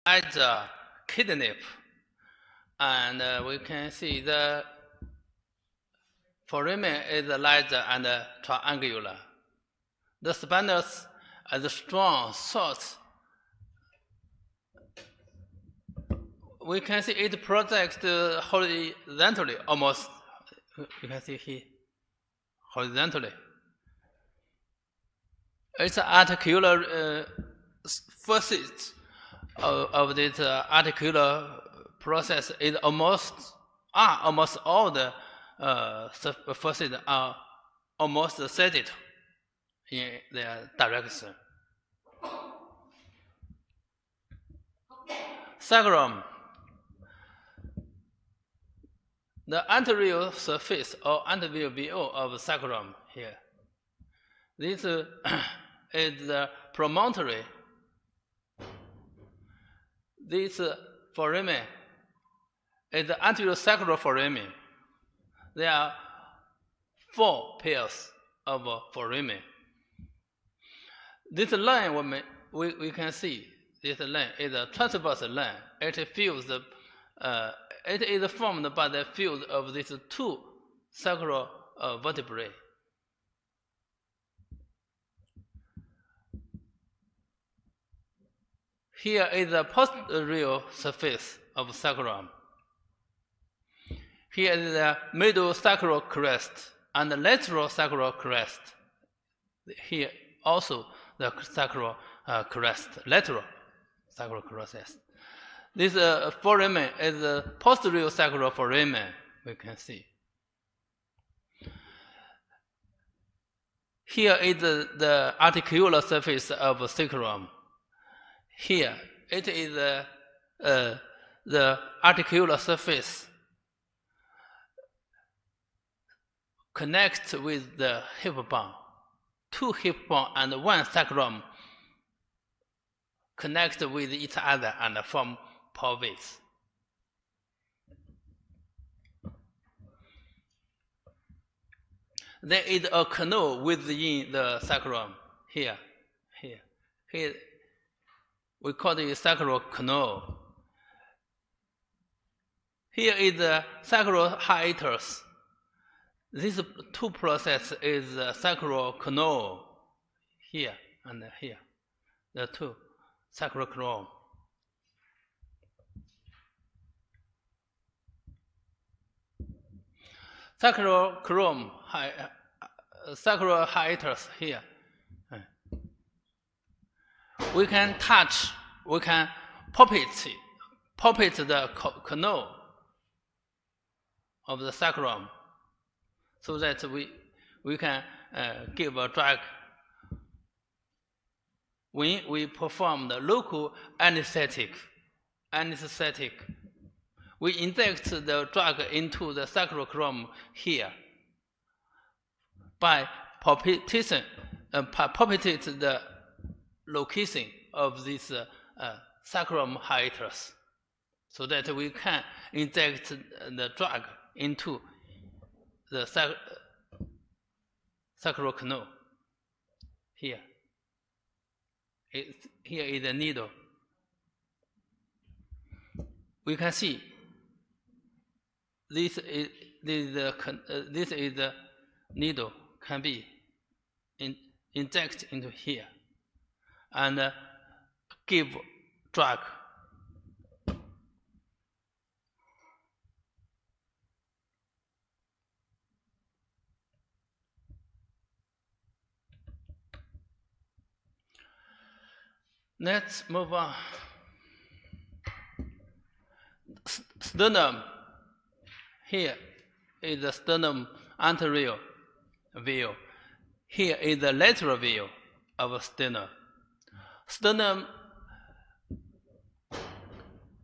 larger kidney, and we can see the foramen is larger and triangular. The spinous is strong, short. We can see it projects horizontally, almost. You can see here, horizontally. It's articular facet of this articular process is almost all the facets are almost set in their direction. Sacrum. The anterior surface or anterior view of sacrum here. This is the promontory. This foramen is the anterior sacral foramen. There are 4 pairs of foramen. This line we can see. This line is a transverse line. It fills the it is formed by the field of these 2 sacral vertebrae. Here is the posterior surface of sacrum. Here is the middle sacral crest and the lateral sacral crest. Here also the sacral crest, lateral sacral crest. This foramen is the posterior sacral foramen, we can see. Here is the articular surface of sacrum. Here it is the articular surface connects with the hip bone. 2 hip bone and 1 sacrum connect with each other and form pelvis. There is a canal within the sacrum here. We call it sacral canal. Here is the sacral hiatus. This 2 process is the sacral canal here and here. The 2 sacral canal. Sacral canal, sacral hiatus here. We can touch, we can palpate the canal of the sacrum, so that we can give a drug. When we perform the local anesthetic, we inject the drug into the sacral canal here by palpitate the location of this sacrum hiatus, so that we can inject the drug into the sacral canal. Here is the needle. We can see this is the needle can be injected into here and give drug. Let's move on. Sternum. Here is the sternum anterior view. Here is the lateral view of sternum. Sternum,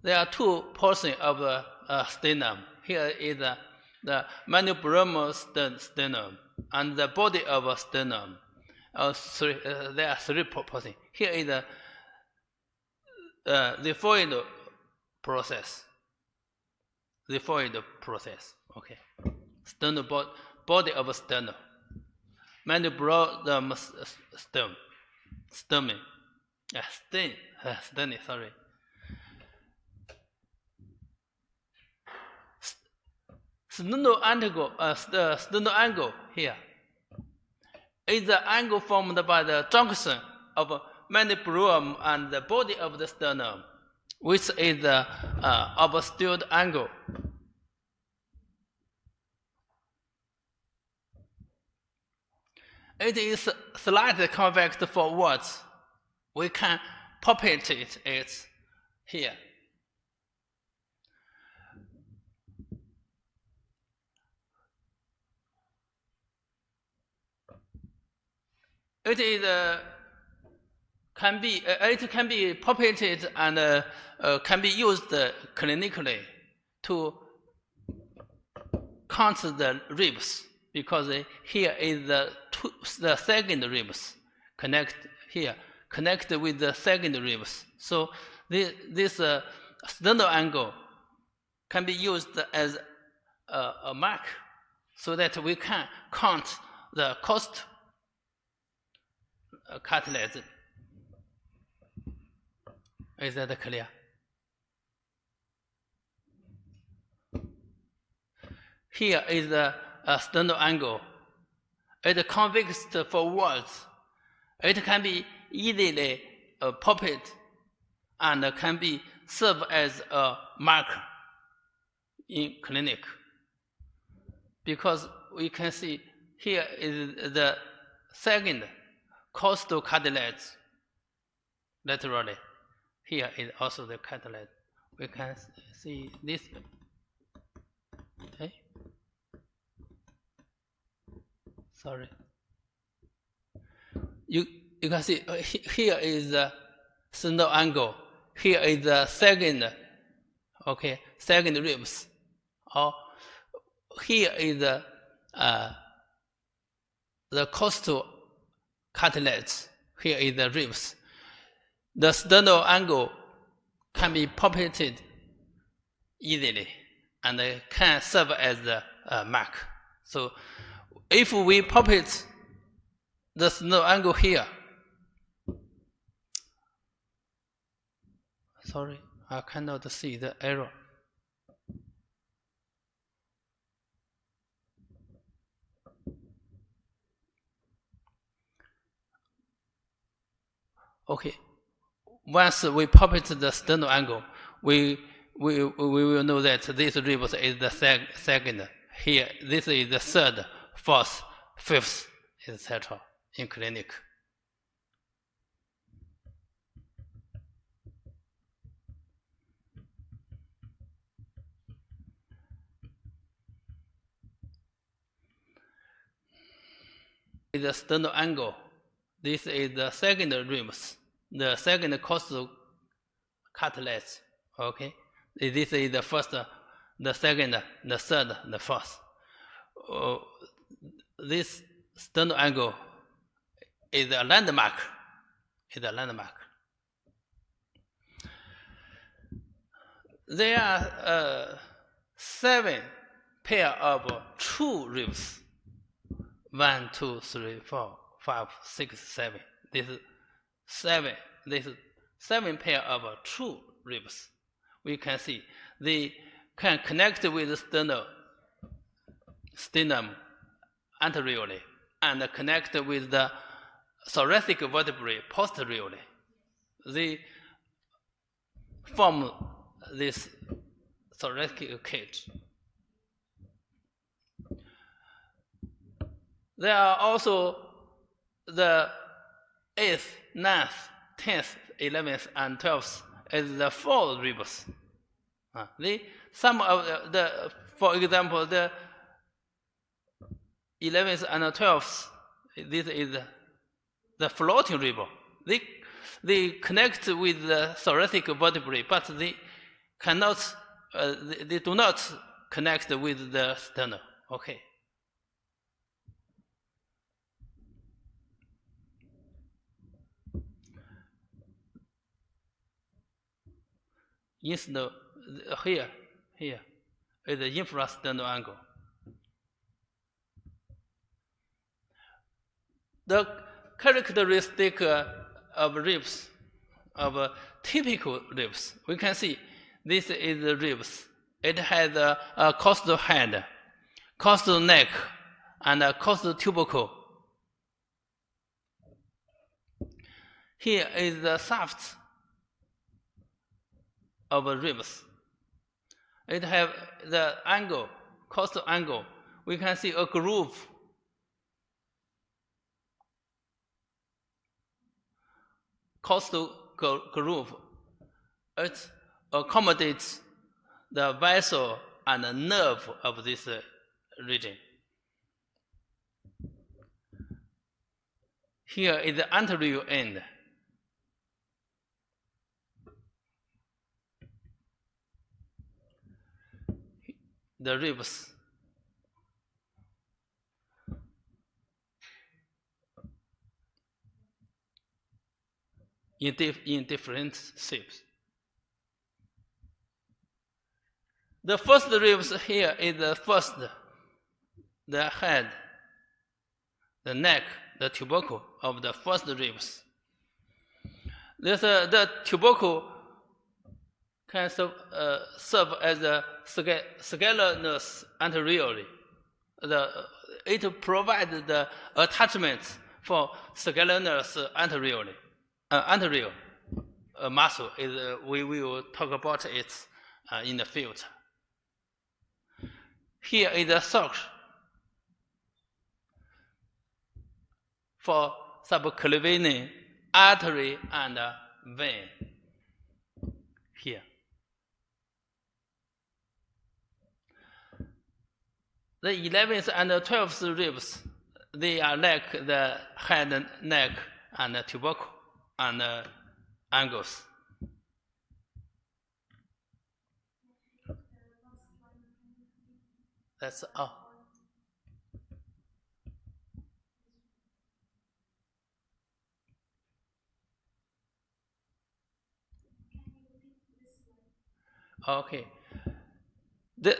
there are 2 portions of the sternum. Here is the manubrium sternum and the body of sternum. There are 3 portions. Here is the xiphoid process. Okay. Sternum body of sternum. Manubrium sternum. Sorry. sternal angle here is the angle formed by the junction of mandibular and the body of the sternum, which is the obtuse angle. It is slightly convex forwards. We can palpate it here. It can be palpated and can be used clinically to count the ribs, because here is the second ribs connect with the second ribs. So this sternal angle can be used as a mark, so that we can count the cost cartilage. Is that clear? Here is the sternal angle. It convex forwards. It can be easily palpated and can be served as a marker in clinic. Because we can see here is the second costal cartilage laterally. Here is also the cartilage. We can see this. Okay. Sorry. You can see here is the sternal angle. Here is the second ribs. Or here is the costal cartilage. Here is the ribs. The sternal angle can be palpated easily and can serve as a mark. So if we palpate the sternal angle here, sorry, I cannot see the error. Okay. Once we palpate the sternal angle, we will know that this ribs is the second. Here, this is the third, fourth, fifth, etc. in clinic. The sternal angle. This is the second ribs. The second costal cartilage. Okay, this is the first, the second, the third, the fourth. This sternal angle is a landmark. There are 7 pair of true ribs. 1, 2, 3, 4, 5, 6, 7. This is 7 pair of true ribs. We can see they can connect with the sternum anteriorly and connect with the thoracic vertebrae posteriorly. They form this thoracic cage. There are also the 8th, 9th, 10th, 11th, and 12th as the 4 ribs. Some of for example, the 11th and 12th, this is the floating rib. They connect with the thoracic vertebrae, but they cannot. They do not connect with the sternum. Okay. Instead, here is the infrasternal angle. The characteristic of ribs, of typical ribs, we can see this is the ribs. It has a costal head costal neck, and costal tubercle. Here is the shaft of ribs. It have the angle, costal angle. We can see a groove. Costal groove. It accommodates the vessel and the nerve of this region. Here is the anterior end. The ribs. In different shapes. The first ribs here is the head, the neck, the tubercle of the first ribs. The tubercle can serve as a scalene anteriorly. It provides the attachments for scalene anteriorly. Anterior muscle we will talk about it in the future. Here is the socket for subclavian artery and vein. Here. The 11th and 12th ribs, they are like the head, neck, and the tubercle and angles. That's all. Okay. The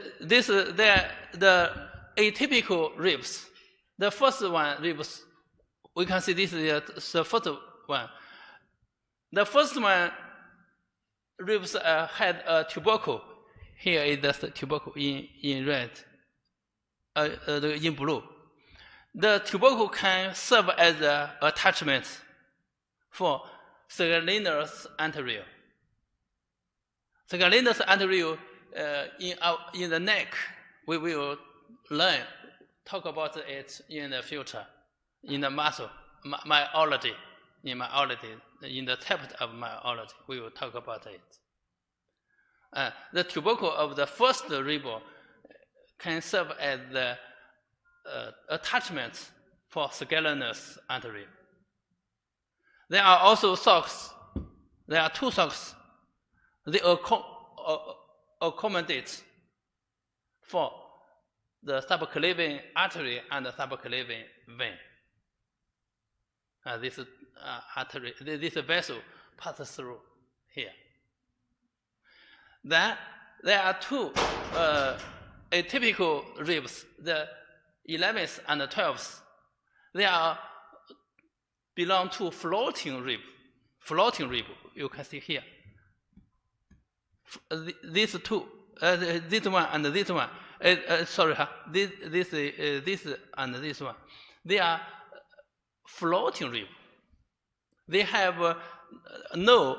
atypical ribs. The first one ribs, we can see this is the first one. The first one ribs had a tubercle. Here is the tubercle in red, in blue. The tubercle can serve as an attachment for scalenus anterior. Scalenus anterior in the neck, we will talk about it in the future, in the muscle, myology, in the chapter of myology, we will talk about it. The tubercle of the first rib can serve as the attachment for scalenus anterior. There are also socks. There are two socks. They accommodate for the subclavian artery and the subclavian vein. This artery, this vessel passes through here. Then there are two atypical ribs, the 11th and the 12th. They belong to floating rib. Floating rib, you can see here. These two, this one and this one. This and this one. They are floating rib. They have no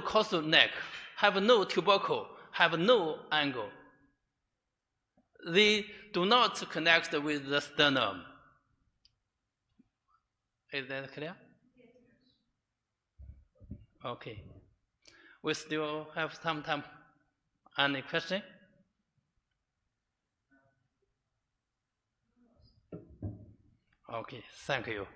costal neck, have no tubercle, have no angle. They do not connect with the sternum. Is that clear? Okay. We still have some time. Any question? Okay, thank you.